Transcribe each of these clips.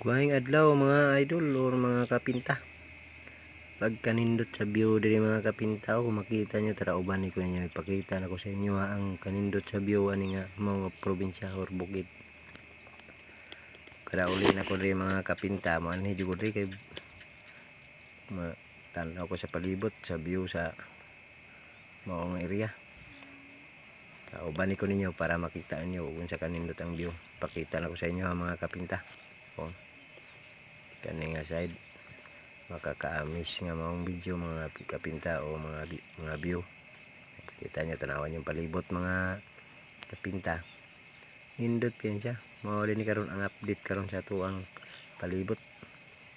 Maayong adlaw mga idol or mga kapinta. Pagkanindot sa view diri mga kapinta, kung makita nyo tara uban ko ninyo ipakita na ko sa inyo ang kanindot sa view ani nga mga probinsya or bukid. Kada uli na ko diri mga kapinta, mo anhi jud diri kay tanaw ko sa palibot sa view sa maong area. Uban ko ninyo para makita nyo kung sa kanindot ang view. Pakita na ko sa inyo mga kapinta. Oh. Kani nga side makakaamis nga maong video mga kapinta o mga view. Kita nyo tanawan yung palibot mga kapinta. Nindot yan siya. Mao din karon ang update karon sa tuang palibot.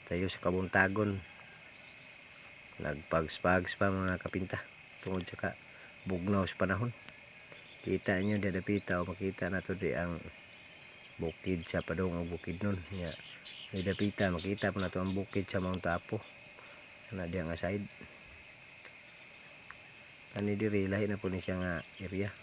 Tayo sa kabuntagon. Nagpags-pags pa mga kapinta. Tungod sa bugnaw sa panahon. Kita nyo dadapita o makita na to di ang bukid sa padong o bukid nun. Ya. Dadapita makita po na to ang bukid sa Mount Apo. Na diya nga side. Ani diri lahi na po ni siya nga area.